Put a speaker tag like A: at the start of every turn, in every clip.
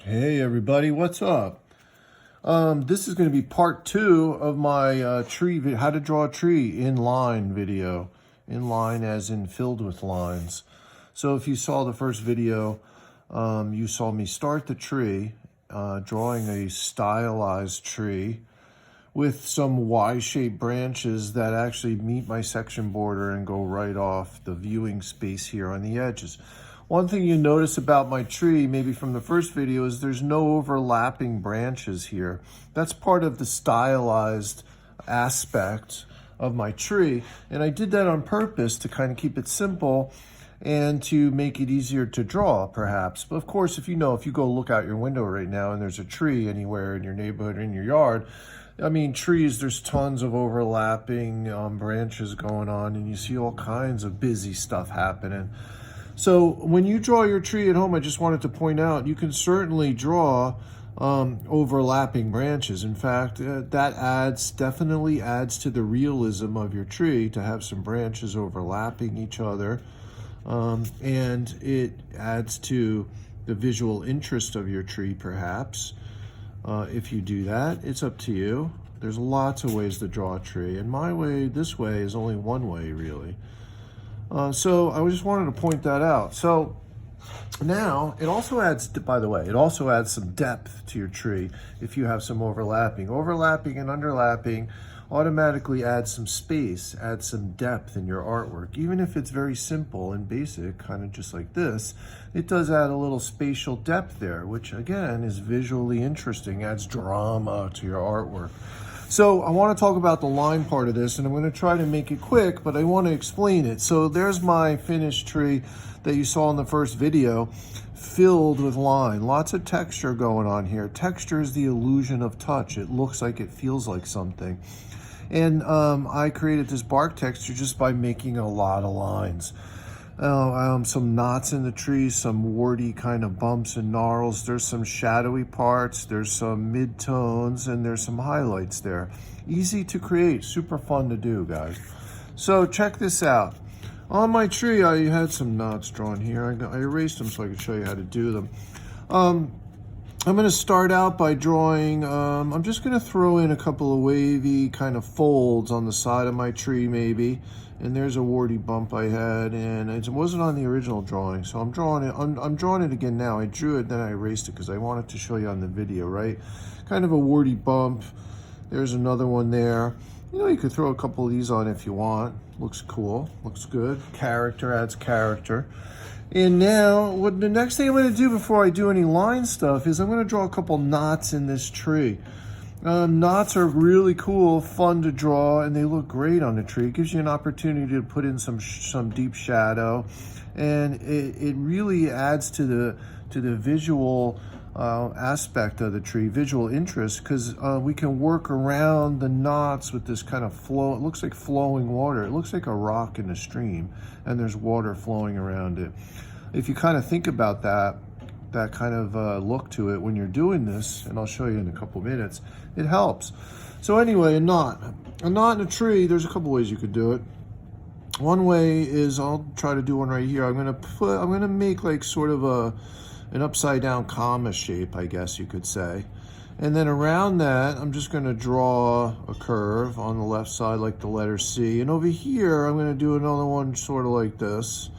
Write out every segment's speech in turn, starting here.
A: Hey everybody, what's up? This is going to be part 2 of my how to draw a tree in line video. In line as in filled with lines. So if you saw the first video, you saw me start the tree, drawing a stylized tree with some Y-shaped branches that actually meet my section border and go right off the viewing space here on the edges. One thing you notice about my tree, maybe from the first video, is there's no overlapping branches here. That's part of the stylized aspect of my tree. And I did that on purpose to kind of keep it simple and to make it easier to draw, perhaps. But of course, if you go look out your window right now and there's a tree anywhere in your neighborhood or in your yard, I mean, trees, there's tons of overlapping branches going on, and you see all kinds of busy stuff happening. So when you draw your tree at home, I just wanted to point out, you can certainly draw overlapping branches. In fact, that definitely adds to the realism of your tree to have some branches overlapping each other. And it adds to the visual interest of your tree, perhaps. If you do that, it's up to you. There's lots of ways to draw a tree, and this way is only one way, really. So I just wanted to point that out. So now it also adds, by the way, it also adds some depth to your tree if you have some overlapping. Overlapping and underlapping automatically adds some space, adds some depth in your artwork. Even if it's very simple and basic, kind of just like this, it does add a little spatial depth there, which again is visually interesting, adds drama to your artwork. So I want to talk about the line part of this, and I'm going to try to make it quick, but I want to explain it. So there's my finished tree that you saw in the first video, filled with line. Lots of texture going on here. Texture is the illusion of touch. It looks like it feels like something. And I created this bark texture just by making a lot of lines. Some knots in the tree, some warty kind of bumps and gnarls. There's some shadowy parts, there's some mid-tones, and there's some highlights there. Easy to create, super fun to do, guys. So check this out. On my tree, I had some knots drawn here. I erased them so I could show you how to do them. I'm going to start out by drawing, I'm just going to throw in a couple of wavy kind of folds on the side of my tree maybe. And there's a warty bump I had, and it wasn't on the original drawing, so I'm drawing it. I'm drawing it again now. I drew it, then I erased it because I wanted to show you on the video, right? Kind of a warty bump. There's another one there. You could throw a couple of these on if you want. Looks cool, looks good. Character adds character. And now, the next thing I'm going to do before I do any line stuff is I'm going to draw a couple knots in this tree. Knots are really cool, fun to draw, and they look great on the tree. It gives you an opportunity to put in some deep shadow, and it really adds to the visual aspect of the tree, visual interest, because we can work around the knots with this kind of flow. It looks like flowing water. It looks like a rock in a stream, and there's water flowing around it. If you kind of think about that kind of look to it when you're doing this, and I'll show you in a couple minutes, it helps. So anyway, a knot in a tree, there's a couple ways you could do it. One way is, I'll try to do one right here. I'm gonna make like sort of an upside down comma shape, I guess you could say. And then around that, I'm just gonna draw a curve on the left side like the letter C. And over here, I'm gonna do another one sort of like this.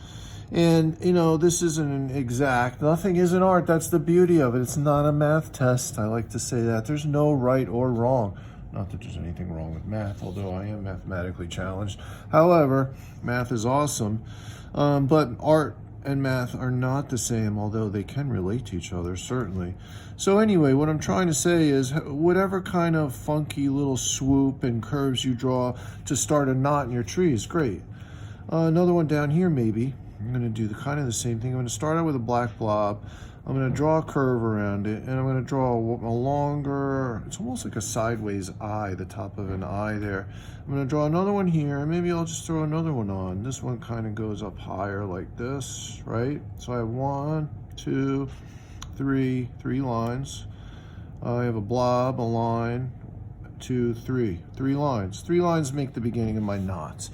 A: And, this isn't exact. Nothing is an art. That's the beauty of it. It's not a math test. I like to say that. There's no right or wrong. Not that there's anything wrong with math, although I am mathematically challenged. However, math is awesome. But art and math are not the same, although they can relate to each other, certainly. So anyway, what I'm trying to say is, whatever kind of funky little swoop and curves you draw to start a knot in your tree is great. Another one down here, maybe. I'm going to do kind of the same thing. I'm going to start out with a black blob. I'm going to draw a curve around it, and I'm going to draw a longer, it's almost like a sideways eye, the top of an eye there. I'm going to draw another one here, and maybe I'll just throw another one on. This one kind of goes up higher like this, right? So I have 1, 2, 3 lines. I have a blob, a line, 2, 3 lines. 3 lines make the beginning of my knots.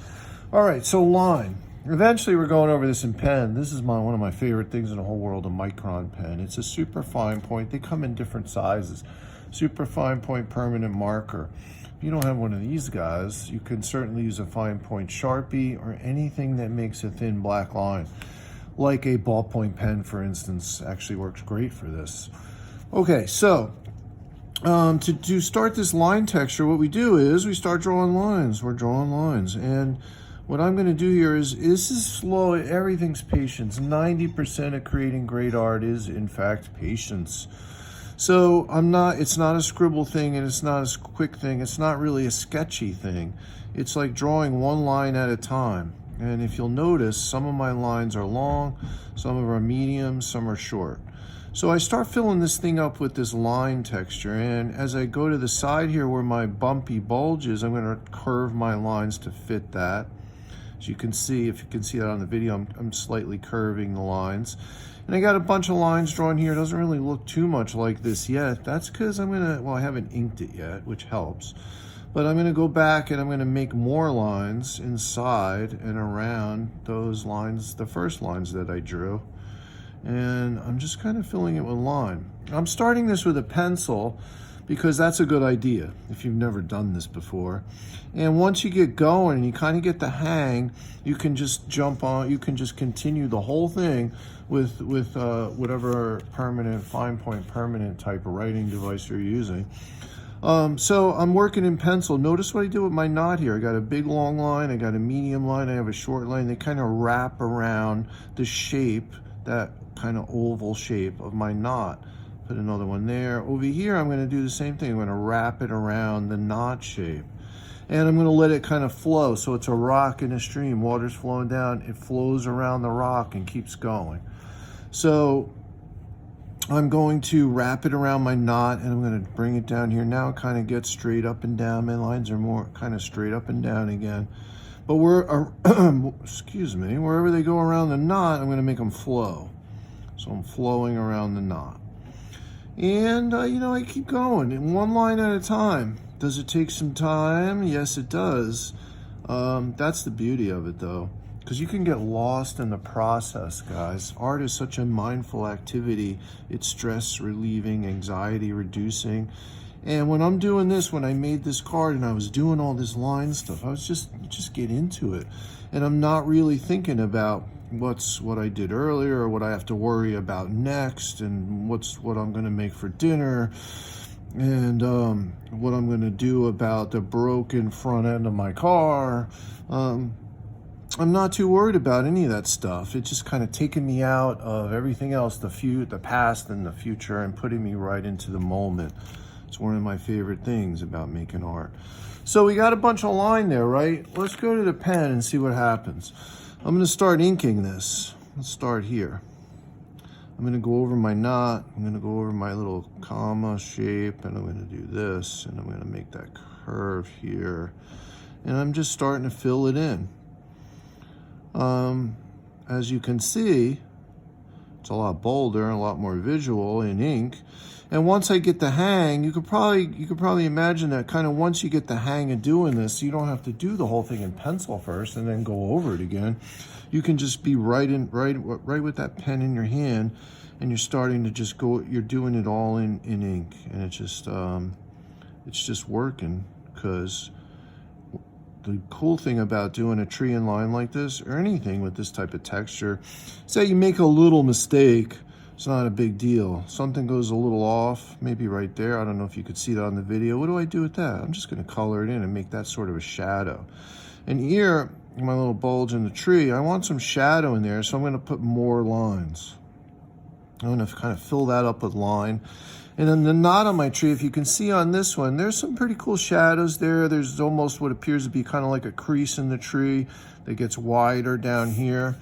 A: All right, so line. eventually we're going over this in pen. This is one of my favorite things in the whole world, a Micron pen. It's a super fine point. They come in different sizes. Super fine point permanent marker. If you don't have one of these guys, you can certainly use a fine point Sharpie or anything that makes a thin black line. Like a ballpoint pen, for instance, actually works great for this. Okay, so to start this line texture, what we do is we start drawing lines. We're drawing lines. And what I'm going to do here is, this is slow. Everything's patience. 90% of creating great art is, in fact, patience. So it's not a scribble thing, and it's not a quick thing. It's not really a sketchy thing. It's like drawing one line at a time. And if you'll notice, some of my lines are long, some of them are medium, some are short. So I start filling this thing up with this line texture, and as I go to the side here where my bumpy bulge is, I'm going to curve my lines to fit that. As you can see, if you can see that on the video, I'm slightly curving the lines. And I got a bunch of lines drawn here. It doesn't really look too much like this yet. That's because I haven't inked it yet, which helps. But I'm going to go back and I'm going to make more lines inside and around those lines, the first lines that I drew. And I'm just kind of filling it with line. I'm starting this with a pencil because that's a good idea if you've never done this before. And once you get going and you kind of get the hang, you can just jump on, you can just continue the whole thing with whatever fine point permanent type of writing device you're using. So I'm working in pencil. Notice what I do with my knot here. I got a big long line, I got a medium line, I have a short line. They kind of wrap around the shape, that kind of oval shape of my knot. Put another one there. Over here, I'm going to do the same thing. I'm going to wrap it around the knot shape. And I'm going to let it kind of flow. So it's a rock in a stream. Water's flowing down. It flows around the rock and keeps going. So I'm going to wrap it around my knot, and I'm going to bring it down here. Now it kind of gets straight up and down. My lines are more kind of straight up and down again. But excuse me, wherever they go around the knot, I'm going to make them flow. So I'm flowing around the knot. And, I keep going in one line at a time. Does it take some time? Yes, it does. That's the beauty of it, though, because you can get lost in the process, guys. Art is such a mindful activity. It's stress relieving, anxiety reducing. And when I'm doing this, when I made this card and I was doing all this line stuff, I was just get into it. And I'm not really thinking about what I did earlier or what I have to worry about next, and what I'm going to make for dinner, and what I'm going to do about the broken front end of my car. I'm not too worried about any of that stuff. It's just kind of taking me out of everything else, the past and the future, and putting me right into the moment. It's one of my favorite things about making art. So we got a bunch of line there, right? Let's go to the pen and see what happens. I'm going to start inking this. Let's start here. I'm going to go over my knot. I'm going to go over my little comma shape, and I'm going to do this, and I'm going to make that curve here. And I'm just starting to fill it in. As you can see, it's a lot bolder and a lot more visual in ink. And once I get the hang, you could probably imagine that kind of once you get the hang of doing this, you don't have to do the whole thing in pencil first and then go over it again. You can just be right with that pen in your hand, and you're starting to just go. You're doing it all in ink, and it's just working. Because the cool thing about doing a tree in line like this, or anything with this type of texture, is that you make a little mistake. It's not a big deal. Something goes a little off, maybe right there. I don't know if you could see that on the video. What do I do with that? I'm just going to color it in and make that sort of a shadow. And here, my little bulge in the tree, I want some shadow in there, so I'm going to put more lines. I'm going to kind of fill that up with line. And then the knot on my tree, if you can see on this one, there's some pretty cool shadows there. There's almost what appears to be kind of like a crease in the tree that gets wider down here.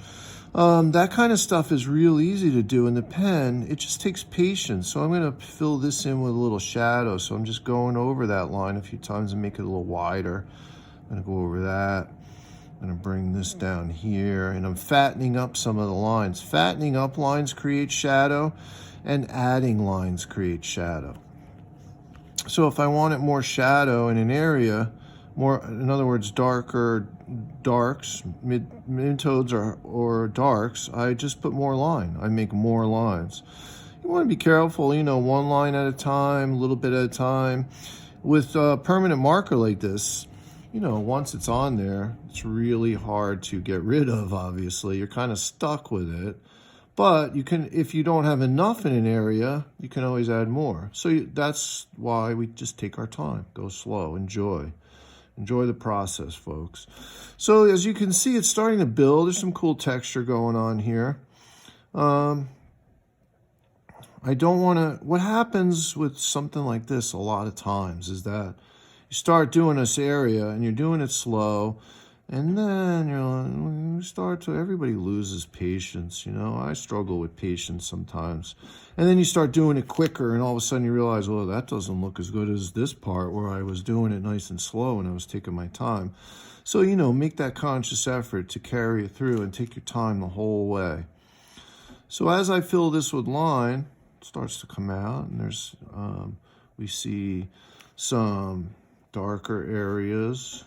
A: That kind of stuff is real easy to do in the pen. It just takes patience. So I'm going to fill this in with a little shadow. So I'm just going over that line a few times and make it a little wider. I'm going to go over that. I'm going to bring this down here, and I'm fattening up some of the lines. Fattening up lines create shadow, and adding lines create shadow. So if I wanted more shadow in an area, more, in other words, darker darks, mid-tones or darks, I just put more line. I make more lines. You want to be careful, you know, one line at a time, a little bit at a time. With a permanent marker like this, you know, once it's on there, it's really hard to get rid of, obviously. You're kind of stuck with it. But you can, if you don't have enough in an area, you can always add more. So that's why we just take our time, go slow, enjoy. Enjoy the process, folks. So as you can see, it's starting to build. There's some cool texture going on here. I don't want to, what happens with something like this a lot of times is that you start doing this area and you're doing it slow, and then you start to, everybody loses patience, you know. I struggle with patience sometimes. And then you start doing it quicker, and all of a sudden you realize, well, that doesn't look as good as this part where I was doing it nice and slow and I was taking my time. So, you know, make that conscious effort to carry it through and take your time the whole way. So as I fill this with line, it starts to come out, and there's, we see some darker areas.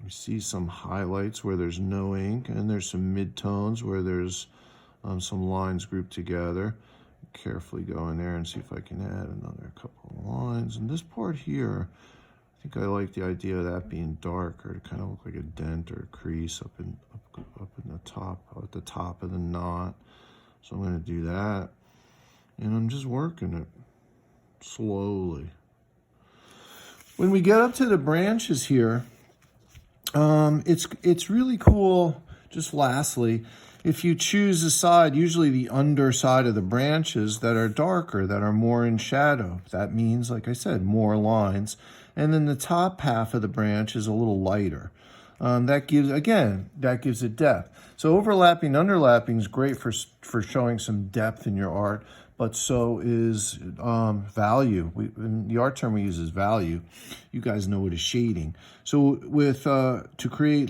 A: We see some highlights where there's no ink, and there's some midtones where there's some lines grouped together. Carefully go in there and see if I can add another couple of lines. And this part here, I think I like the idea of that being darker to kind of look like a dent or a crease up in the top, at the top of the knot. So I'm going to do that, and I'm just working it slowly. When we get up to the branches here, it's really cool. Just lastly, if you choose a side, usually the underside of the branches that are darker, that are more in shadow, that means, like I said, more lines. And then the top half of the branch is a little lighter. That gives it depth. So overlapping, underlapping is great for showing some depth in your art, but so is value. The art term we use is value. You guys know what is shading. So with to create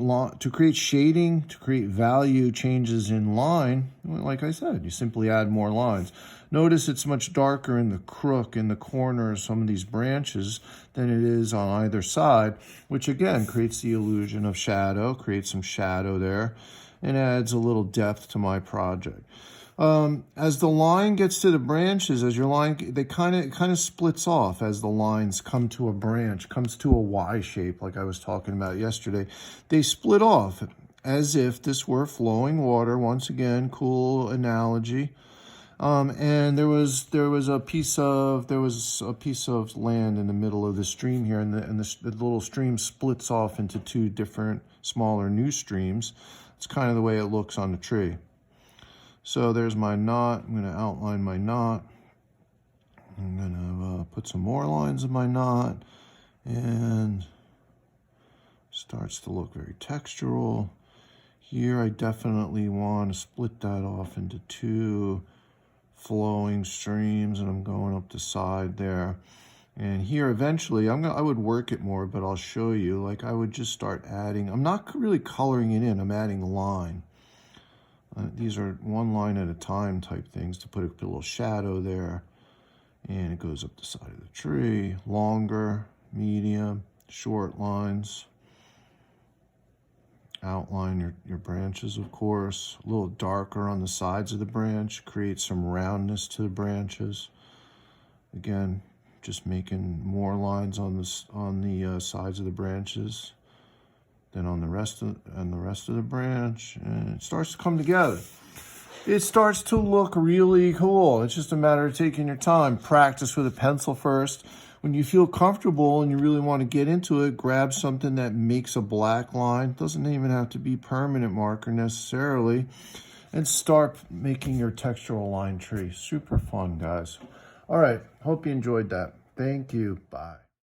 A: shading, to create value changes in line, like I said, you simply add more lines. Notice it's much darker in the crook, in the corner of some of these branches than it is on either side, which again creates the illusion of shadow, creates some shadow there, and adds a little depth to my project. As the line gets to the branches, as your line, they kind of splits off as the lines come to a branch, comes to a Y shape, like I was talking about yesterday. They split off as if this were flowing water. Once again, cool analogy. And there was a piece of land in the middle of the stream here, and the little stream splits off into two different smaller new streams. It's kind of the way it looks on the tree. So there's my knot. I'm going to outline my knot. I'm going to put some more lines in my knot, and starts to look very textural. Here I definitely want to split that off into two flowing streams, and I'm going up the side there. And here eventually I would work it more, but I'll show you. Like I would just start adding. I'm not really coloring it in. I'm adding line. These are one line at a time type things to put a little shadow there. And it goes up the side of the tree. Longer, medium, short lines. Outline your branches, of course. A little darker on the sides of the branch. Create some roundness to the branches. Again, just making more lines on the sides of the branches than on the rest of the branch, and it starts to come together. It starts to look really cool. It's just a matter of taking your time. Practice with a pencil first. When you feel comfortable and you really want to get into it, grab something that makes a black line. Doesn't even have to be permanent marker necessarily, and start making your textural line tree. Super fun, guys. All right, hope you enjoyed that. Thank you. Bye.